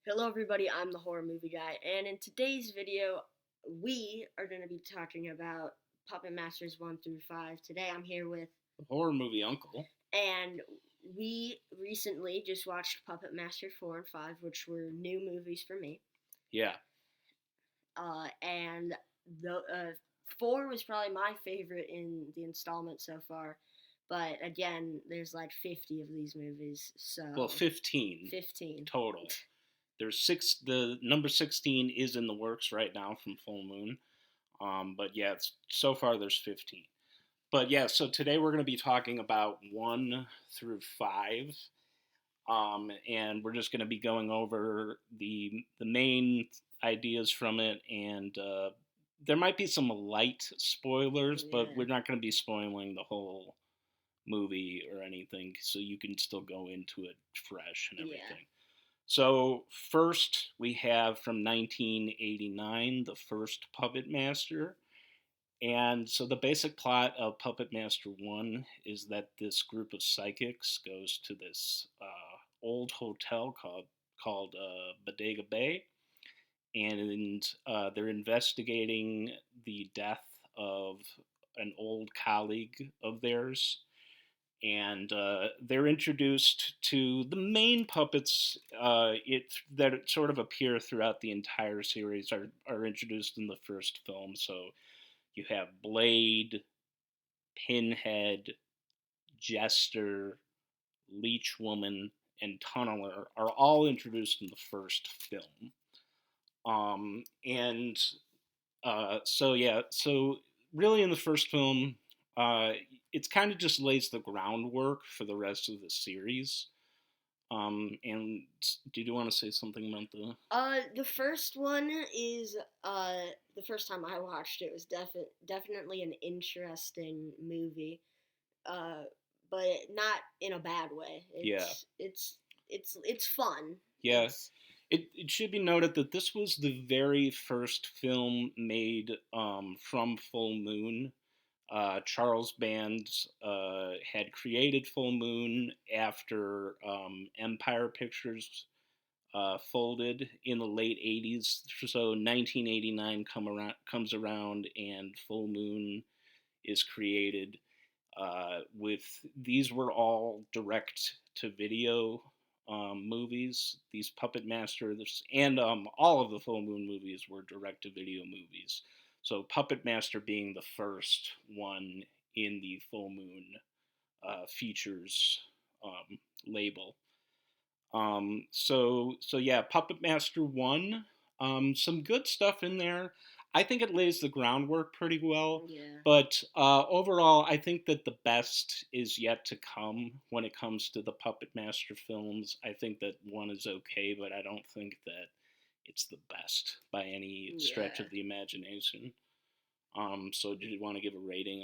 Hello everybody, I'm the Horror Movie Guy, and in today's video, we are going to be talking about Puppet Masters 1 through 5. Today I'm here with, Horror movie uncle. and we recently just watched Puppet Master 4 and 5, which were new movies for me. Yeah. And the 4 was probably my favorite in the installment so far, but again, there's like 50 of these movies, Well, so 15 15. total. There's six. The number 16 is in the works right now from Full Moon. But yeah, so far there's 15. But yeah, so today we're going to be talking about 1 through 5. And we're just going to be going over the main ideas from it, and there might be some light spoilers, but Yeah. we're not going to be spoiling the whole movie or anything, so you can still go into it fresh and Yeah. everything. So first we have from 1989, the first Puppet Master. And so the basic plot of Puppet Master 1 is that this group of psychics goes to this old hotel called Bodega Bay, and they're investigating the death of an old colleague of theirs, and they're introduced to the main puppets that sort of appear throughout the entire series are introduced in the first film. So you have Blade, Pinhead, Jester, Leech Woman, and Tunneler are all introduced in the first film. And so yeah, so really in the first film, uh, it's kind of just lays the groundwork for the rest of the series. And did you want to say something about the? The first one is the first time I watched it was definitely an interesting movie. Uh, but not in a bad way. Yeah, It's fun. yeah. It's It should be noted that this was the very first film made from Full Moon. Charles Band had created Full Moon after Empire Pictures folded in the late 80s. So 1989 comes around and Full Moon is created. With these were all direct to video movies. These Puppet Masters and all of the Full Moon movies were direct to video movies. So Puppet Master being the first one in the Full Moon features label. So yeah, Puppet Master 1, some good stuff in there. I think it lays the groundwork pretty well, yeah. but overall, I think that the best is yet to come when it comes to the Puppet Master films. I think that 1 is okay, but I don't think that it's the best by any stretch Yeah. of the imagination. So did you want to give a rating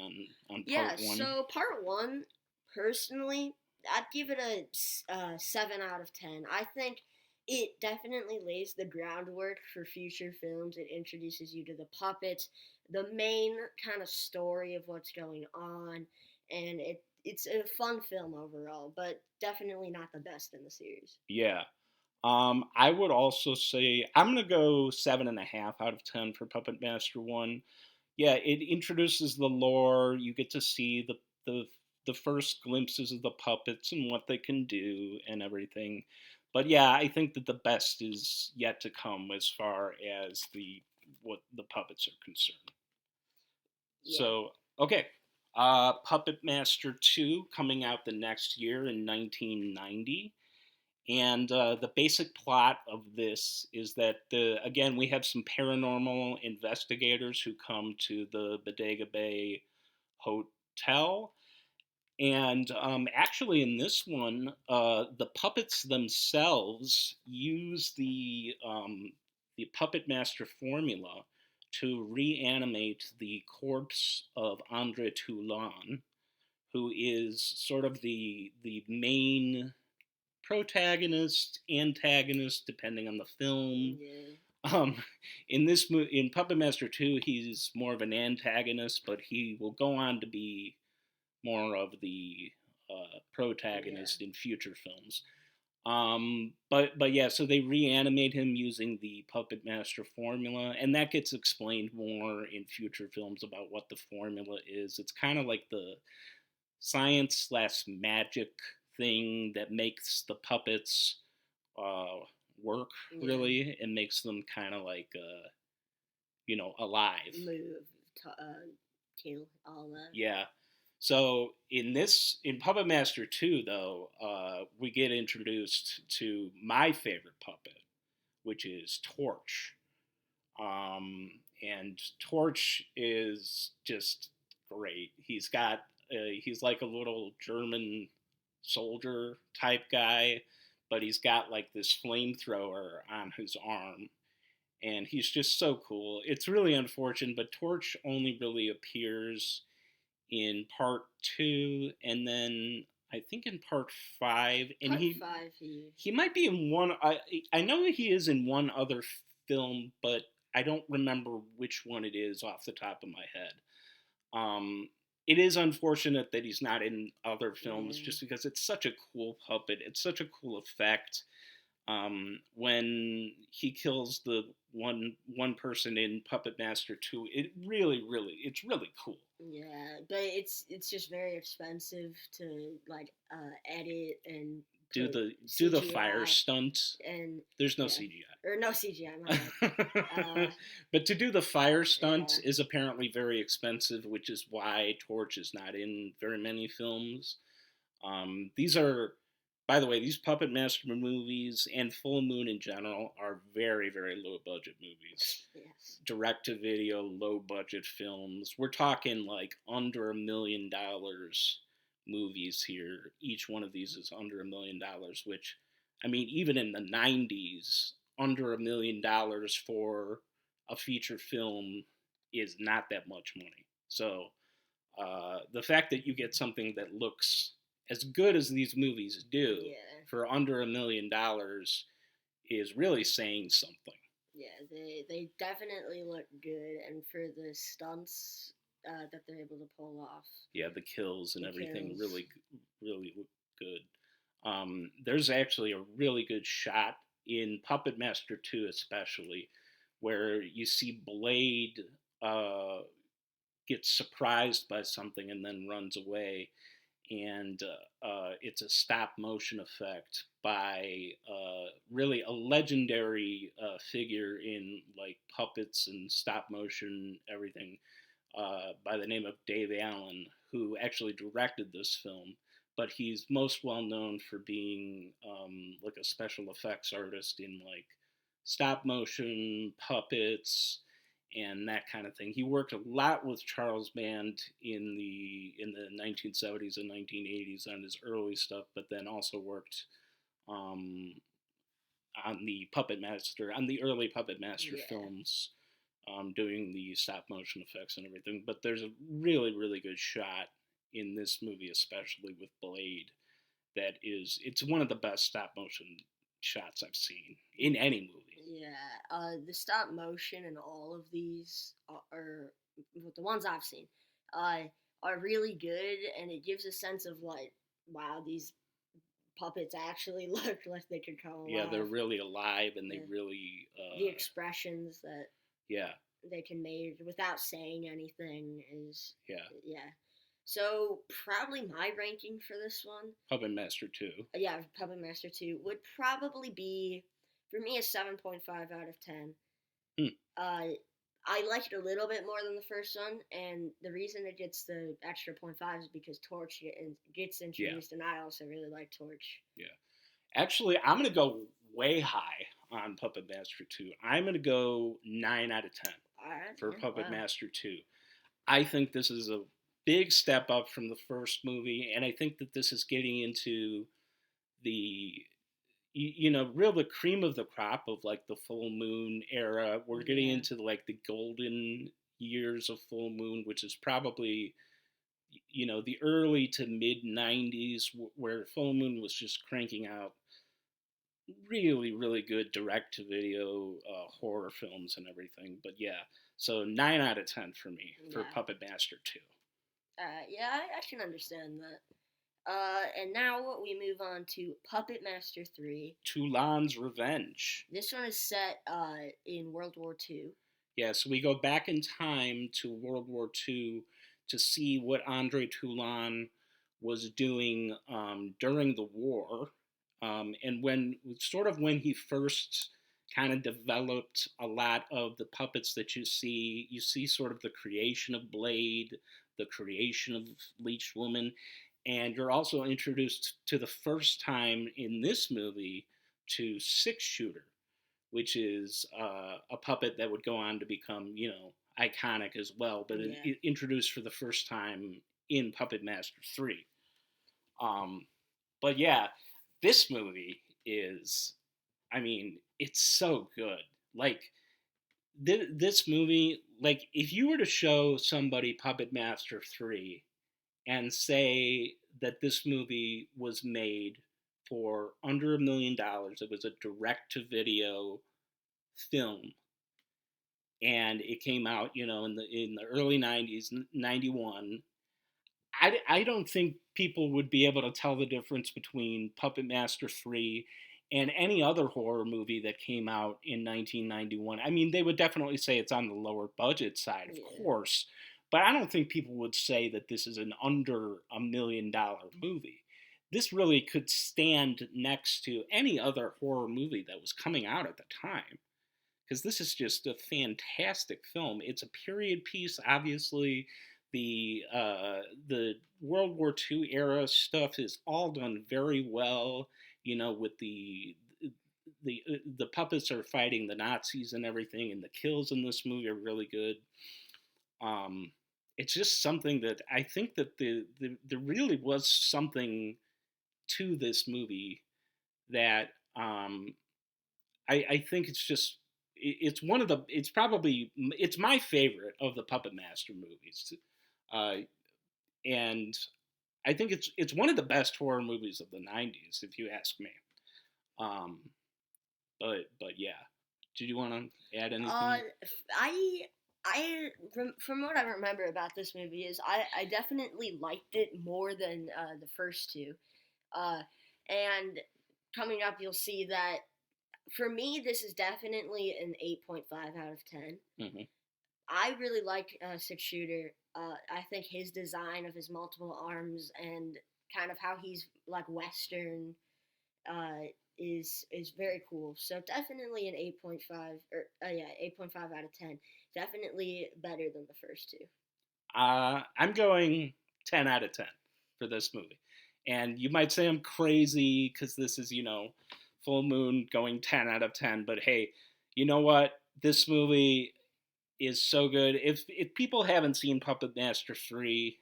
on Yeah, part 1? so part 1, personally, I'd give it a 7 out of 10. I think it definitely lays the groundwork for future films. It introduces you to the puppets, the main kind of story of what's going on, and it's a fun film overall, but definitely not the best in the series. Yeah. I would also say I'm gonna go 7.5 out of 10 for Puppet Master 1. Yeah, it introduces the lore. You get to see the first glimpses of the puppets and what they can do and everything. But yeah, I think that the best is yet to come as far as the what the puppets are concerned. Yeah. So okay, Puppet Master 2 coming out the next year in 1990. And the basic plot of this is that, again, we have some paranormal investigators who come to the Bodega Bay Hotel. And actually, in this one, the puppets themselves use the Puppet Master formula to reanimate the corpse of Andre Toulon, who is sort of the main protagonist, antagonist, depending on the film. Yeah. Um, in Puppet Master 2, he's more of an antagonist, but he will go on to be more of the Yeah. protagonist in future films. But yeah, so they reanimate him using the Puppet Master formula, and that gets explained more in future films about what the formula is. It's kind of like the science slash magic thing that makes the puppets uh, work Yeah. really, and makes them kind of like alive. Move, tail, all that. Yeah. So in Puppet Master 2 though, we get introduced to my favorite puppet, which is Torch. And Torch is just great. He's like a little German soldier type guy, but he's got like this flamethrower on his arm, and he's just so cool. It's really unfortunate, but Torch only really appears in part two, and then I think in part five, and Part he 5, he might be in one. I know he is in one other film, but I don't remember which one it is off the top of my head. Um, it is unfortunate that he's not in other films, yeah. just because it's such a cool puppet. It's such a cool effect. When he kills the one person in Puppet Master 2, it's really cool. Yeah, but it's just very expensive to like edit and put Do the fire CGI stunt. and There's no yeah, CGI. or no CGI. My bad. But to do the fire stunt Yeah, is apparently very expensive, which is why Torch is not in very many films. These are, by the way, these Puppet Master movies and Full Moon in general are very, very low budget movies. yes. Direct to video, low budget films. We're talking like under $1 million movies here. Each one of these is under $1 million, which, I mean, even in the 90s, under $1 million for a feature film is not that much money. So the fact that you get something that looks as good as these movies do Yeah, for under $1 million is really saying something. yeah. They definitely look good, and for the stunts that they're able to pull off, Yeah, the kills and the everything kills. really look good. There's actually a really good shot in Puppet Master 2, especially, where you see Blade uh, get surprised by something and then runs away, and it's a stop motion effect by really a legendary figure in like puppets and stop motion everything, by the name of Dave Allen, who actually directed this film. But he's most well known for being like a special effects artist in like stop motion puppets and that kind of thing. He worked a lot with Charles Band in the 1970s and 1980s on his early stuff, but then also worked um, on the early Puppet Master Yeah, films, doing the stop motion effects and everything. But there's a really good shot in this movie, especially with Blade. It's one of the best stop motion shots I've seen in any movie. yeah. The stop motion in all of these are the ones I've seen. Uh, are really good, and it gives a sense of like, wow, these puppets actually look like they could come Yeah, they're alive. really alive, and they Yeah. really, The expressions that yeah, they can make without saying anything is, yeah. yeah. So probably my ranking for this one, Puppet Master 2. yeah, Puppet Master 2 would probably be for me a 7.5 out of 10. Hmm. Uh, I like it a little bit more than the first one, and the reason it gets the extra 0.5 is because Torch gets Yeah, introduced, and I also really like Torch. yeah. Actually, I'm going to go way high on Puppet Master 2. I'm going to go 9 out of 10 All right, for yeah, Puppet wow, Master 2. I think this is a big step up from the first movie, and I think that this is getting into the real the cream of the crop of like the Full Moon era. We're getting yeah, into like the golden years of Full Moon, which is probably the early to mid 90s, where Full Moon was just cranking out really good direct to video horror films and everything. But yeah, so 9 out of 10 for me for yeah. Puppet Master 2. Yeah, I can understand that. And now we move on to Puppet Master 3. Toulon's Revenge. This one is set in World War II. Yeah, so we go back in time to World War II to see what Andre Toulon was doing during the war, and when he first kind of developed a lot of the puppets that you see sort of the creation of Blade, the creation of Leech Woman, and you're also introduced to the first time in this movie to Six Shooter, which is a puppet that would go on to become, iconic as well, but Yeah. introduced for the first time in Puppet Master 3. Um, but yeah, this movie is, I mean, it's so good. Like, this movie, like, if you were to show somebody Puppet Master 3 and say that this movie was made for under $1 million, it was a direct to video film, and it came out, in the early '90s, '91. I don't think people would be able to tell the difference between Puppet Master 3 and any other horror movie that came out in 1991. I mean, they would definitely say it's on the lower budget side, of Yeah. course, but I don't think people would say that this is an under $1 million movie. This really could stand next to any other horror movie that was coming out at the time, because this is just a fantastic film. It's a period piece, obviously. The World War II era stuff is all done very well. With the puppets are fighting the Nazis and everything, and the kills in this movie are really good. Um, it's just something that I think that there really was something to this movie that I think it's one of the it's my favorite of the Puppet Master movies, uh, and I think it's one of the best horror movies of the '90s, if you ask me. Um, but yeah, did you want to add Uh, anything? I from what I remember about this movie is I definitely liked it more than the first two. Uh, and coming up, you'll see that for me, this is definitely an 8.5 out of 10. Mm-hmm. I really like Six Shooter. I think his design of his multiple arms and kind of how he's like Western uh, is very cool. So definitely an 8.5 or yeah, 8.5 out of 10. Definitely better than the first two. I'm going 10 out of 10 for this movie. And you might say I'm crazy because this is, Full Moon going 10 out of 10. But hey, you know what? This movie is so good. If people haven't seen Puppet Master 3,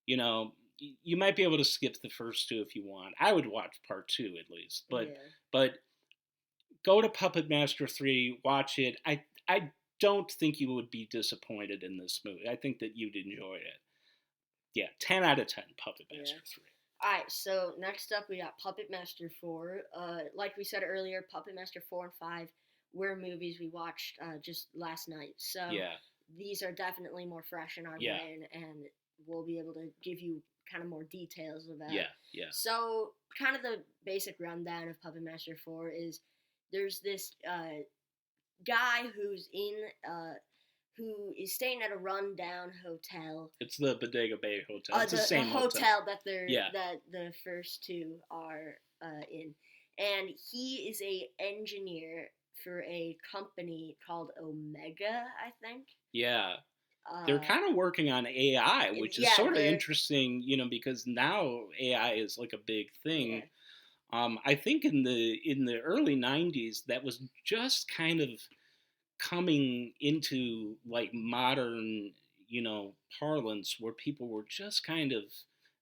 you know, you might be able to skip the first two if you want. I would watch part 2 at least. But Yeah. but go to Puppet Master 3, watch it. I don't think you would be disappointed in this movie. I think that you'd enjoy it. Yeah, 10 out of 10 Puppet Yeah. Master 3. Alright, so next up we got Puppet Master 4. Like we said earlier, Puppet Master 4 and 5 were movies we watched just last night. So Yeah. these are definitely more fresh in our Yeah. brain, and we'll be able to give you kind of more details about. Yeah, yeah. So, kind of the basic rundown of Puppet Master 4 is there's this guy who is staying at a rundown hotel. It's the Bodega Bay Hotel. It's the The same hotel that Yeah. that the first two are in, and he is a engineer for a company called Omega, I think. Yeah. They're kind of working on AI, which is yeah, sort of they're- interesting, because now AI is like a big thing. Yeah. I think in the early '90s, that was just kind of coming into like modern, parlance, where people were just kind of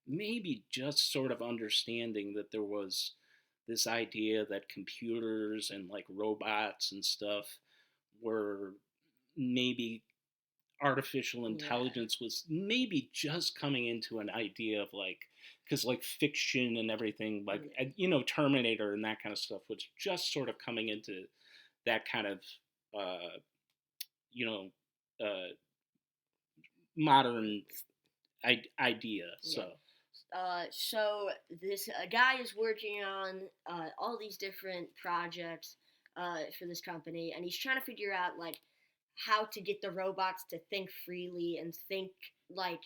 maybe just sort of understanding that there was this idea that computers and like robots and stuff were maybe artificial intelligence was maybe just coming into an idea of like, because like fiction and everything, like Terminator and that kind of stuff was just sort of coming into that kind of uh, you know modern idea. So So this guy is working on all these different projects for this company, and he's trying to figure out like how to get the robots to think freely and think like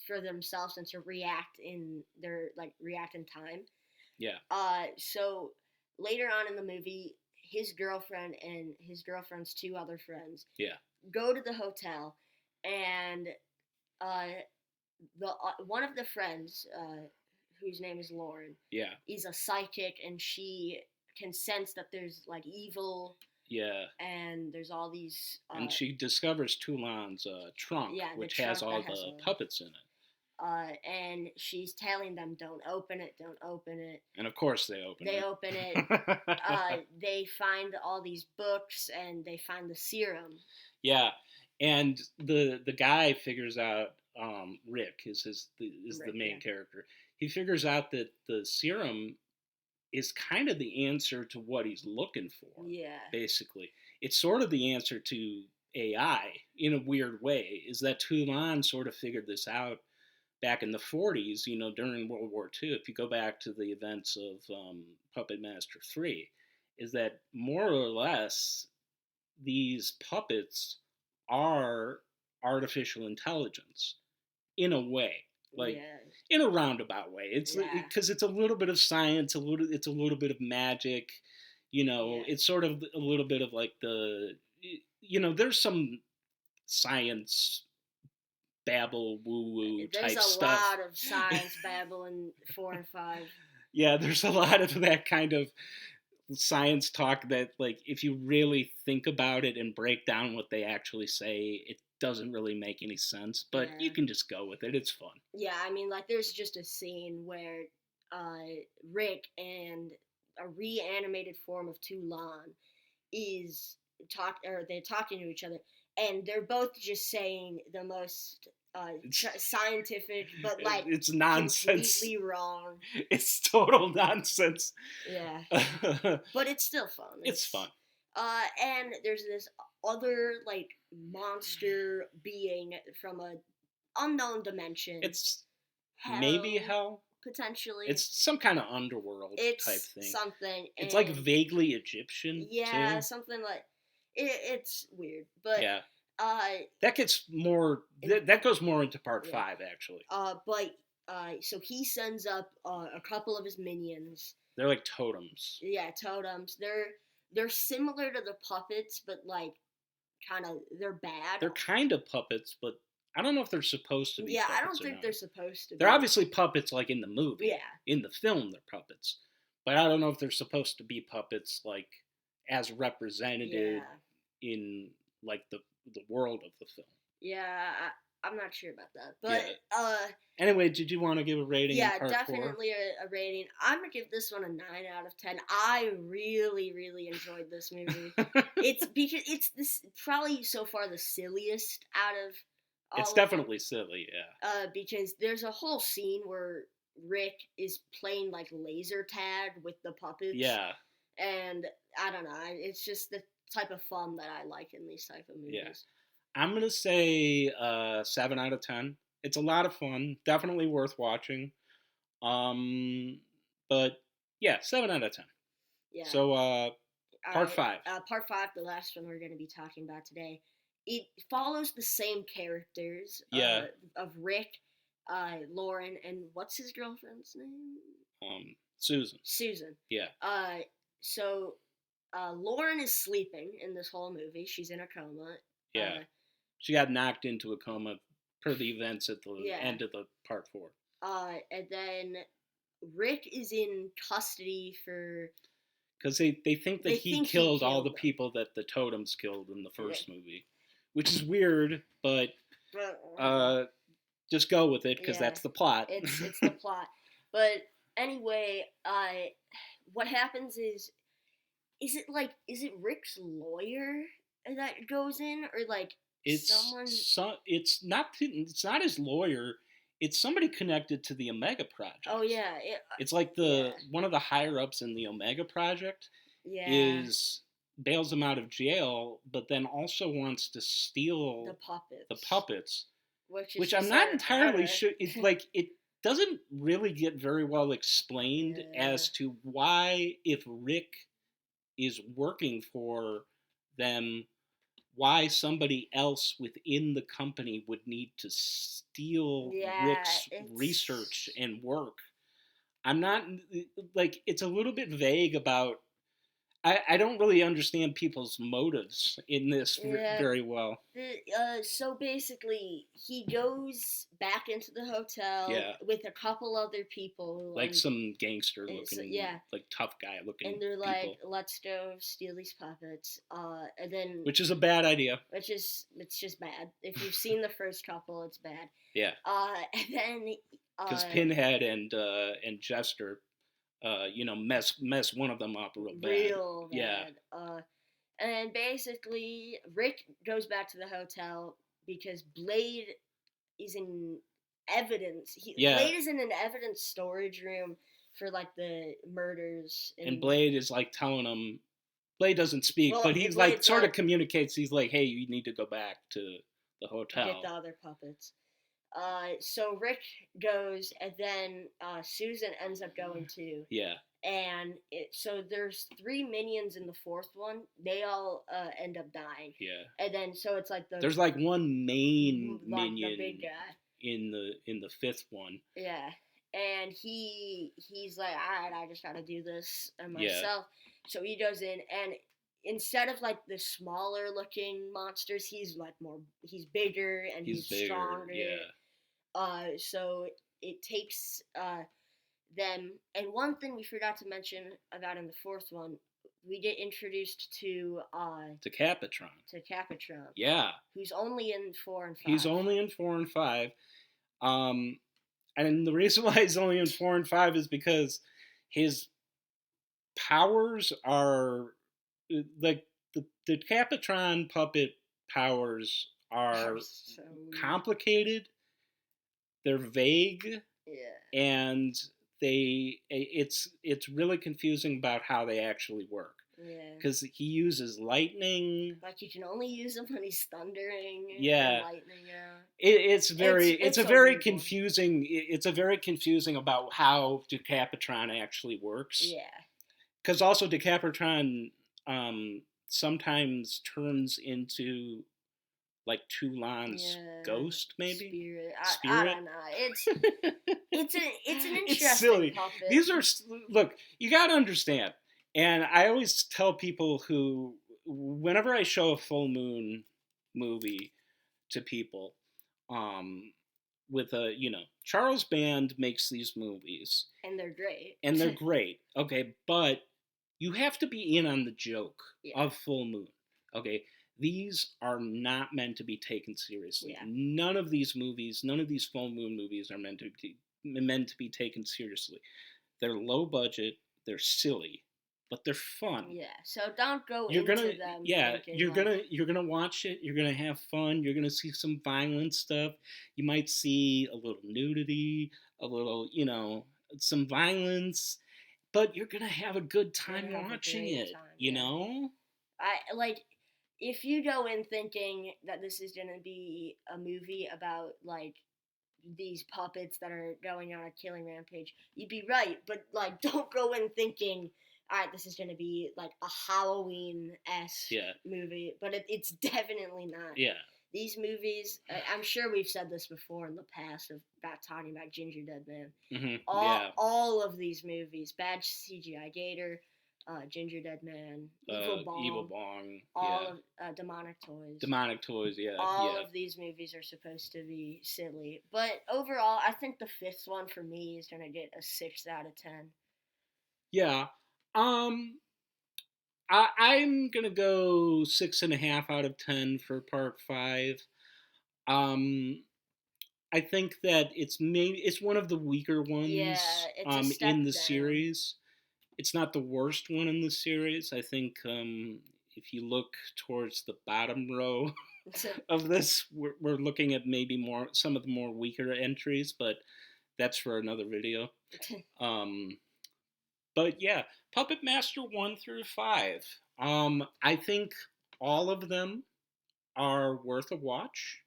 for themselves and to react in time. Yeah. So later on in the movie, his girlfriend and his girlfriend's two other friends Yeah. go to the hotel, and uh, the one of the friends, whose name is Lauren, Yeah. is a psychic, and she can sense that there's like evil. Yeah. And there's all these. And she discovers Toulon's trunk, Yeah, which has all the puppets in it. And she's telling them, "Don't open it, don't open it." And of course, they open it. They open it. They find all these books, and they find the serum. Yeah, and the guy figures out. Rick is the main character. He figures out that the serum is kind of the answer to what he's looking for. Yeah. Basically, it's sort of the answer to AI in a weird way. Is that Toulon sort of figured this out back in the 40s, during World War II, if you go back to the events of Puppet Master 3, is that more or less these puppets are artificial intelligence in a way, like in a roundabout way. It's because it's a little bit of science, it's a little bit of magic, it's sort of a little bit of like there's some science babble woo woo type stuff. There's a lot of science babble in 4 and 5. Yeah, there's a lot of that kind of science talk that, like, if you really think about it and break down what they actually say, it doesn't really make any sense. But you can just go with it. It's fun. Yeah, I mean, like, there's just a scene where Rick and a reanimated form of Toulon they're talking to each other, and they're both just saying the most scientific, but like it's nonsense, completely wrong. It's total nonsense. Yeah, but it's still fun. It's fun. And there's this other like monster being from a unknown dimension. It's maybe hell. Potentially. It's some kind of underworld type thing. Something. It's like vaguely Egyptian. Yeah, too. Something like it's weird, but yeah. That gets more. That goes more into part 5, actually. So he sends up a couple of his minions. They're like totems. Yeah, totems. They're similar to the puppets, but like kind of they're bad. They're kind of puppets, but I don't know if they're supposed to be. Yeah, I don't think they're supposed to be. They're obviously puppets, like in the movie. Yeah. In the film, they're puppets, but I don't know if they're supposed to be puppets, like as represented in like the world of the film. Yeah, I'm not sure about that, but anyway, did you want to give a rating? Yeah, in part definitely a rating. I'm gonna give this one a 9 out of 10. I really, really enjoyed this movie. It's because it's this probably so far the silliest out of. It's definitely silly, yeah. Because there's a whole scene where Rick is playing like laser tag with the puppets. Yeah. And I don't know, it's just the type of fun that I like in these type of movies. Yeah. I'm going to say 7 out of 10. It's a lot of fun. Definitely worth watching. But yeah, 7 out of 10. Yeah. So part 5. Part 5, the last one we're going to be talking about today. It follows the same characters of Rick, Lauren, and what's his girlfriend's name? Susan. Susan. Yeah. So Lauren is sleeping in this whole movie. She's in a coma. Yeah. She got knocked into a coma per the events at the end of the part 4. And then Rick is in custody for... Because they think that he killed all the people that the totems killed in the first movie. Which is weird, but just go with it, because that's the plot. It's the plot. But anyway, what happens is it Rick's lawyer that goes in, or like someone? It's not his lawyer. It's somebody connected to the Omega Project. Oh yeah, it's like one of the higher ups in the Omega Project. Yeah. Bails him out of jail, but then also wants to steal the puppets, which I'm not entirely sure. It's like doesn't really get very well explained Yeah. as to why, if Rick is working for them, why somebody else within the company would need to steal Yeah, Rick's research it's and work. I'm not like, it's a little bit vague about. I don't really understand people's motives in this yeah. very well. So basically, he goes back into the hotel Yeah, with a couple other people, like some gangster so, looking, yeah, like tough guy looking and they're like, people, "Let's go steal these puppets." And then which is a bad idea. it's just bad. If you've seen the first couple, it's bad. Yeah, And then because Pinhead and Jester, mess one of them up real bad. real Yeah, bad. And basically, Rick goes back to the hotel because Blade is in evidence. yeah. Blade is in an evidence storage room for like the murders And and Blade is like telling him. Blade doesn't speak, well, but he's like Blade's sort of like communicates. He's like, "Hey, you need to go back to the get the hotel." other puppets. So Rick goes, and then Susan ends up going too. Yeah, And so there's three minions in the fourth one. They all end up dying, yeah. and then so it's like There's like one main like the minion big guy. in the fifth one. Yeah, and he's like, all right, I just gotta do this Yeah, myself. So he goes in, and instead of like the smaller looking monsters, he's bigger and he's he's bigger. stronger. Yeah, So it takes them. And one thing we forgot to mention about in the fourth one, we get introduced to Capitron. Capitron, Yeah, who's only in 4 and 5. he's only in 4 and 5. And the reason why he's only in 4 and 5 is because his powers are like the Capitron puppet powers are so complicated. They're vague, yeah. and it's really confusing about how they actually work. Yeah. Because he uses lightning. Like you can only use him when he's thundering. Yeah. And lightning out. It's a very weird confusing. It's a very confusing about how Decapitron actually works. Yeah. Because also Decapitron sometimes turns into like Toulon's ghost, maybe Spirit. Spirit. I don't know. It's an interesting It's silly. puppet. These are look. You got to understand. And I always tell people who, whenever I show a full moon movie to people, with Charles Band makes these movies. And they're great. And they're great. Okay, but you have to be in on the joke of Full Moon. Okay, these are not meant to be taken seriously. Yeah. None of these movies, none of these Full Moon movies are meant to be taken seriously. They're low budget, they're silly, but they're fun. Yeah, so don't go into them. Yeah, you're gonna watch it. You're gonna have fun. You're gonna see some violent stuff. You might see a little nudity, a little, some violence, but you're gonna have a good time watching it. You know. I like if you go in thinking that this is gonna be a movie about like these puppets that are going on a killing rampage, you'd be right. But like, don't go in thinking, all right, this is gonna be like a Halloween-esque movie. But it's definitely not. Yeah. These movies, I'm sure we've said this before in the past about talking about Ginger Dead Man. Mm-hmm. All of these movies, Bad CGI Gator, Ginger Dead Man, Evil Bong, all of Demonic Toys. Demonic Toys, yeah. All of these movies are supposed to be silly, but overall, I think the fifth one for me is gonna get a 6 out of 10. Yeah, I'm gonna go 6.5 out of 10 for Part 5. I think that it's one of the weaker ones. Yeah, it's in the series. It's not the worst one in the series. I think if you look towards the bottom row of this, we're looking at maybe some of the more weaker entries, but that's for another video. But yeah, Puppet Master 1 through 5. I think all of them are worth a watch,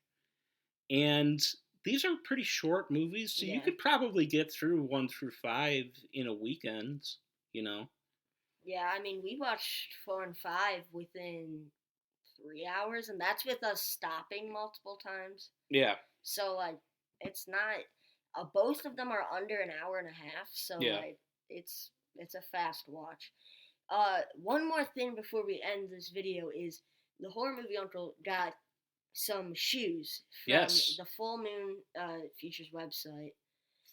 and these are pretty short movies, so you Yeah. could probably get through 1 through 5 in a weekend. You know. Yeah, I mean, we watched 4 and 5 within 3 hours, and that's with us stopping multiple times. Yeah. So like, it's not. Both of them are under an hour and a half, so Yeah. like, it's a fast watch. One more thing before we end this video is the horror movie uncle got some shoes from Yes. the Full Moon Features website.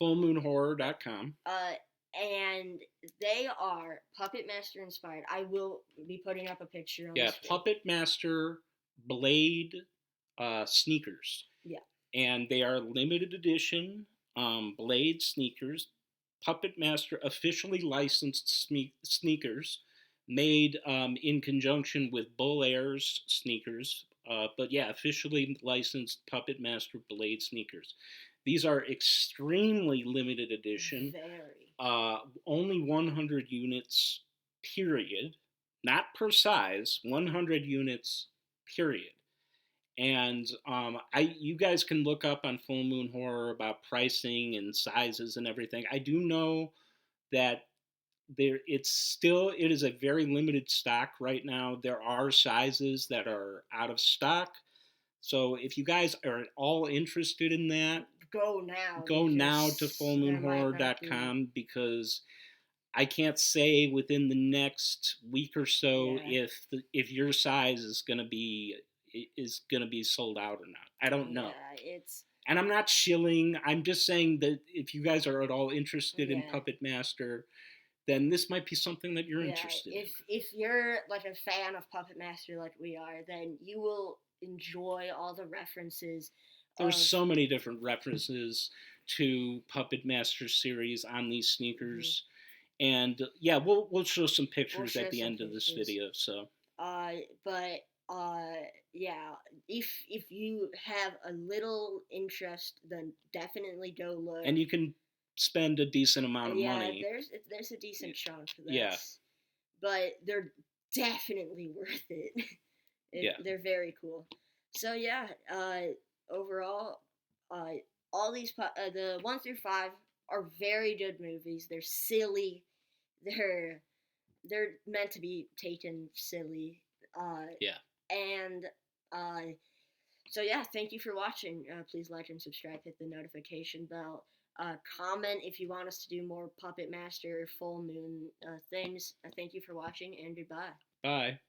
FullMoonHorror.com. And they are Puppet Master inspired. I will be putting up a picture on Yeah, the screen. Puppet Master Blade sneakers. Yeah. And they are limited edition Blade sneakers, Puppet Master officially licensed sneakers, made in conjunction with Bull Air's sneakers. But yeah, officially licensed Puppet Master Blade sneakers. These are extremely limited edition. Very. Only 100 units, period. Not per size, 100 units, period. And you guys can look up on Full Moon Horror about pricing and sizes and everything. I do know that it is a very limited stock right now. There are sizes that are out of stock. So if you guys are at all interested in that, go now. Go now to fullmoonhorror.com, because I can't say within the next week or so if your size is going to be sold out or not. I don't know. Yeah, and I'm not shilling. I'm just saying that if you guys are at all interested in Puppet Master, then this might be something that you're interested in. If you're like a fan of Puppet Master like we are, then you will enjoy all the references. There's so many different references to Puppet Master series on these sneakers. Mm-hmm. And yeah, we'll show some pictures at the end of this video. So yeah, if you have a little interest, then definitely go look. And you can spend a decent amount of money. Yeah, there's a decent chunk for this. Yeah. But they're definitely worth it. They're very cool. So yeah, overall, all these the 1 through 5 are very good movies. They're silly. They're meant to be taken silly. And so yeah, thank you for watching. Please like and subscribe. Hit the notification bell. Comment if you want us to do more Puppet Master Full Moon things. Thank you for watching, and goodbye. Bye.